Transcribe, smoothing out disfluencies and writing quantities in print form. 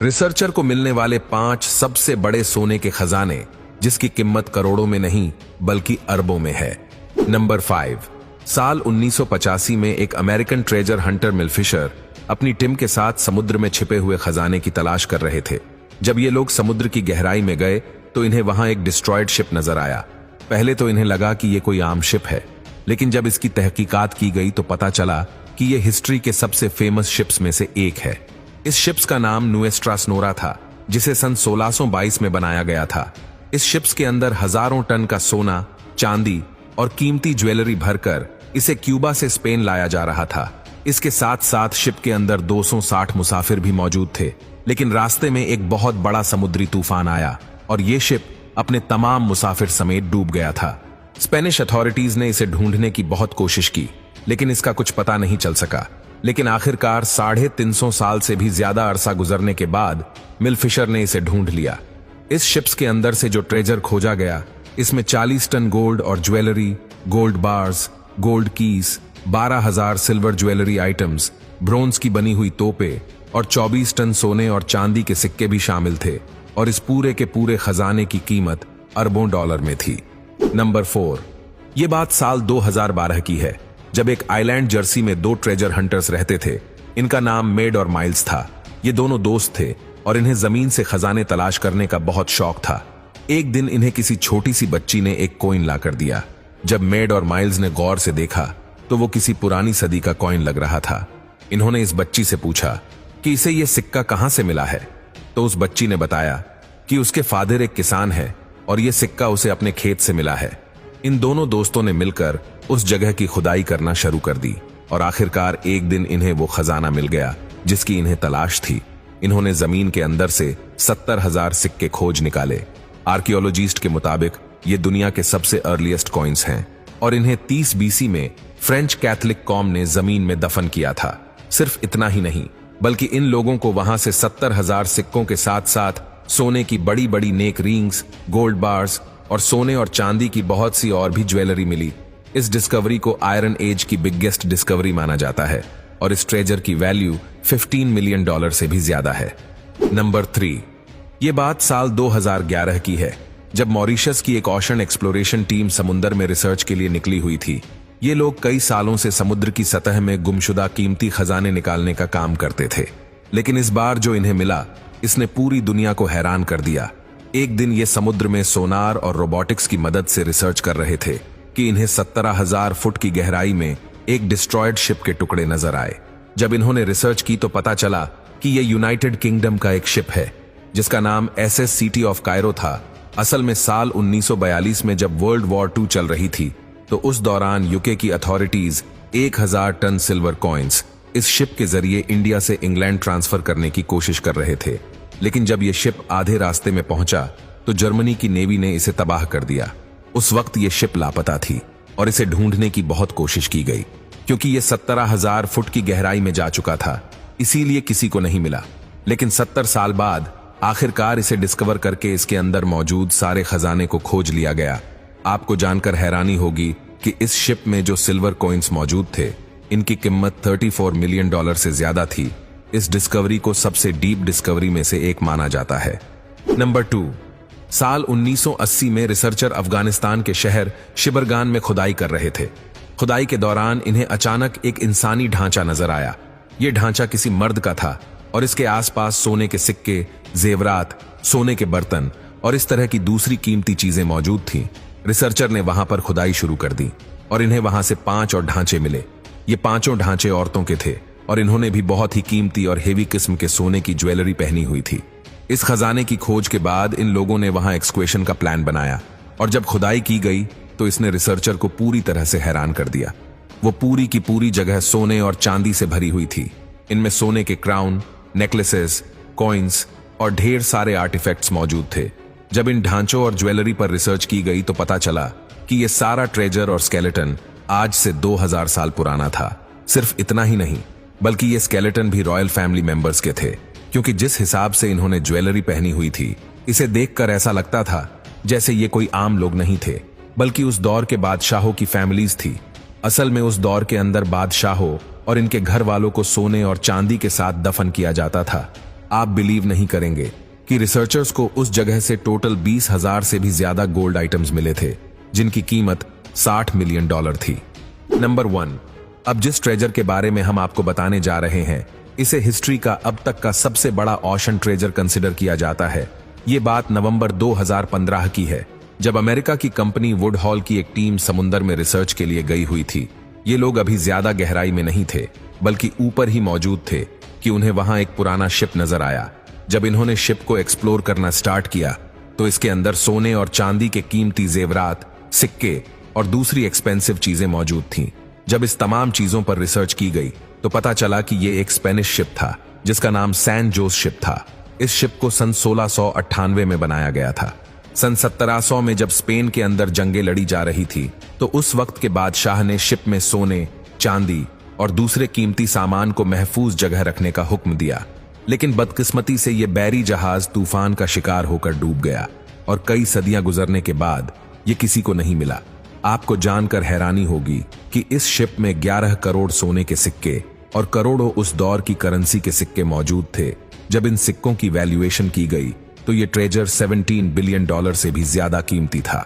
Researcher को मिलने वाले 5 सबसे बड़े सोने के खजाने, जिसकी कीमत करोड़ों में नहीं बल्कि अरबों में है। नंबर 5। साल 1985 में एक अमेरिकन ट्रेजर हंटर मिल फिशर अपनी टीम के साथ समुद्र में छिपे हुए खजाने की तलाश कर रहे थे। जब ये लोग समुद्र की गहराई में गए तो इन्हें वहां एक डिस्ट्रॉयड शिप नजर आया। पहले तो इन्हें लगा कि ये कोई आम शिप है, लेकिन जब इसकी तहकीकात की गई तो पता चला कि ये हिस्ट्री के सबसे फेमस शिप्स में से एक है। इस शिप्स का नाम नुएस्ट्रा सोनोरा था, जिसे सन 1622 में बनाया गया था। इस शिप्स के अंदर हजारों टन का सोना, चांदी और कीमती ज्वेलरी भरकर इसे क्यूबा से स्पेन लाया जा रहा था। इसके साथ साथ शिप के अंदर 260 मुसाफिर भी मौजूद थे, लेकिन रास्ते में एक बहुत बड़ा समुद्री तूफान आया और ये शिप अपने तमाम मुसाफिर समेत डूब गया था। स्पेनिश अथॉरिटीज ने इसे ढूंढने की बहुत कोशिश की, लेकिन इसका कुछ पता नहीं चल सका। लेकिन आखिरकार 350 साल से भी ज्यादा अरसा गुजरने के बाद मिल फिशर ने इसे ढूंढ लिया। इस शिप्स के अंदर से जो ट्रेजर खोजा गया, इसमें 40 टन गोल्ड और jewellery, gold bars, gold keys, 12,000 silver jewellery items, bronze की बनी हुई तोपें और 24 टन सोने और चांदी के सिक्के भी शामिल थे, और इस पूरे के पूरे खजाने की कीमत अरबों डॉलर में थी। नंबर 4। ये बात साल 2012 की है, जब एक आइलैंड जर्सी में 2 ट्रेजर हंटर्स रहते थे। इनका नाम मेड और माइल्स था। ये दोनों दोस्त थे और इन्हें जमीन से खजाने तलाश करने का बहुत शौक था। एक दिन इन्हें किसी छोटी सी बच्ची ने एक कॉइन लाकर दिया। जब मेड और माइल्स ने गौर से देखा तो वो किसी पुरानी सदी का कॉइन लग रहा था। इन्होंने इस बच्ची से पूछा कि इसे ये सिक्का कहां से मिला है, तो उस बच्ची ने बताया कि उसके फादर एक किसान है और ये सिक्का उसे अपने खेत से मिला है। इन दोनों दोस्तों ने मिलकर उस जगह की खुदाई करना शुरू कर दी और आखिरकार एक दिन इन्हें वो खजाना मिल गया जिसकी इन्हें तलाश थी। इन्होंने जमीन के अंदर से 70,000 सिक्के खोज निकाले। आर्कियोलॉजिस्ट के मुताबिक ये दुनिया के सबसे अर्लीस्ट कॉइन्स हैं और इन्हें 30 BC में फ्रेंच कैथलिक कॉम ने जमीन में दफन किया था। सिर्फ इतना ही नहीं, बल्कि इन लोगों को वहां से 70,000 सिक्कों के साथ साथ सोने की बड़ी बड़ी नेक रिंग्स, गोल्ड बार्स और सोने और चांदी की बहुत सी और भी ज्वेलरी मिली। इस डिस्कवरी को आयरन एज की बिगेस्ट डिस्कवरी माना जाता है और इस ट्रेजर की वैल्यू $15 मिलियन से भी ज्यादा है। नंबर 3। ये बात साल 2011 की है, जब मॉरिशस की एक ओशन एक्सप्लोरेशन टीम समुद्र में रिसर्च के लिए निकली हुई थी। ये लोग कई सालों से समुद्र की सतह में गुमशुदा कीमती खजाने निकालने का काम करते थे, लेकिन इस बार जो इन्हें मिला इसने पूरी दुनिया को हैरान कर दिया। एक दिन ये समुद्र में सोनार और रोबोटिक्स की मदद से रिसर्च कर रहे थे कि इन्हें 17,000 फुट की गहराई में एक डिस्ट्रॉयड शिप के टुकड़े नजर आए। जब इन्होंने रिसर्च की तो पता चला कि यह यूनाइटेड किंगडम का एक शिप है जिसका नाम SS सिटी ऑफ कायरो था। असल में साल 1942 में जब वर्ल्ड वॉर 2 चल रही थी तो उस दौरान यूके की अथॉरिटीज 1000 टन सिल्वर कॉइन्स इस शिप के जरिए इंडिया से इंग्लैंड ट्रांसफर करने की कोशिश कर रहे थे। लेकिन जब यह शिप आधे रास्ते में पहुंचा तो जर्मनी की नेवी ने इसे तबाह कर दिया। उस वक्त यह शिप लापता थी और इसे ढूंढने की बहुत कोशिश की गई, क्योंकि यह 17,000 फुट की गहराई में जा चुका था, इसीलिए किसी को नहीं मिला। लेकिन 70 साल बाद आखिरकार इसे डिस्कवर करके इसके अंदर मौजूद सारे खजाने को खोज लिया गया। आपको जानकर हैरानी होगी कि इस शिप में जो सिल्वर कॉइन्स मौजूद थे, इनकी कीमत $34 मिलियन से ज्यादा थी। इस डिस्कवरी को सबसे डीप डिस्कवरी में से एक माना जाता है। नंबर 2। साल 1980 में रिसर्चर अफगानिस्तान के शहर शिबरगान में खुदाई कर रहे थे। खुदाई के दौरान इन्हें अचानक एक इंसानी ढांचा नजर आया। यह ढांचा किसी मर्द का था और इसके आसपास सोने के सिक्के, जेवरात, सोने के बर्तन और इस तरह की दूसरी कीमती चीजें मौजूद थीं। रिसर्चर ने वहां पर खुदाई शुरू कर दी और इन्हें वहां से 5 और ढांचे मिले। ये 5 ढांचे औरतों के थे और इन्होंने भी बहुत ही कीमती और हेवी किस्म के सोने की ज्वेलरी पहनी हुई थी। इस खजाने की खोज के बाद इन लोगों ने वहां एक्सक्वेशन का प्लान बनाया और जब खुदाई की गई तो इसने रिसर्चर को पूरी तरह से हैरान कर दिया। वो पूरी की पूरी जगह सोने और चांदी से भरी हुई थी। इनमें सोने के क्राउन, नेकलेसेस, कॉइन्स और ढेर सारे आर्टिफैक्ट्स मौजूद थे। जब इन ढांचों और ज्वेलरी पर रिसर्च की गई तो पता चला कि यह सारा ट्रेजर और स्केलेटन आज से 2000 साल पुराना था। सिर्फ इतना ही नहीं, बल्कि ये स्केलेटन भी रॉयल फैमिली मेंबर्स के थे, क्योंकि जिस हिसाब से इन्होंने ज्वेलरी पहनी हुई थी, इसे देखकर ऐसा लगता था जैसे ये कोई आम लोग नहीं थे, बल्कि उस दौर के बादशाहों की फैमिलीज थी। असल में उस दौर के अंदर बादशाहों और इनके घर वालों को सोने और चांदी के साथ दफन किया जाता था। आप बिलीव नहीं करेंगे कि रिसर्चर्स को उस जगह से टोटल 20,000 से भी ज्यादा गोल्ड आइटम्स मिले थे, जिनकी कीमत $60 मिलियन थी। नंबर 1, अब जिस ट्रेजर के बारे में हम आपको बताने जा रहे हैं, इसे हिस्ट्री का अब तक का सबसे बड़ा ऑशन ट्रेजर कंसिडर किया जाता है। ये बात नवंबर 2015 की है, जब अमेरिका की कंपनी वुडहॉल की एक टीम समुंदर में रिसर्च के लिए गई हुई थी। ये लोग अभी ज्यादा गहराई में नहीं थे, बल्कि ऊपर ही मौजूद थे कि उन्हें वहां एक पुराना शिप नजर आया। जब इन्होंने शिप को एक्सप्लोर करना स्टार्ट किया तो इसके अंदर सोने और चांदी के कीमती जेवरात, सिक्के और दूसरी एक्सपेंसिव चीजें मौजूद थीं। जब इस तमाम चीजों पर रिसर्च की गई तो पता चला कि ये एक स्पेनिश शिप था जिसका नाम सैन जोस शिप था। इस शिप को सन 1698 में बनाया गया था। सन 1700 में जब स्पेन के अंदर जंगें लड़ी जा रही थी तो उस वक्त के बादशाह ने शिप में सोने, चांदी और दूसरे कीमती सामान को महफूज जगह रखने का हुक्म दिया। लेकिन बदकिस्मती से यह बैरी जहाज तूफान का शिकार होकर डूब गया और कई सदियां गुजरने के बाद ये किसी को नहीं मिला। आपको जानकर हैरानी होगी कि इस शिप में 11 करोड़ सोने के सिक्के और करोड़ों उस दौर की करेंसी के सिक्के मौजूद थे। जब इन सिक्कों की वैल्यूएशन की गई तो ये ट्रेजर $17 बिलियन से भी ज्यादा कीमती था।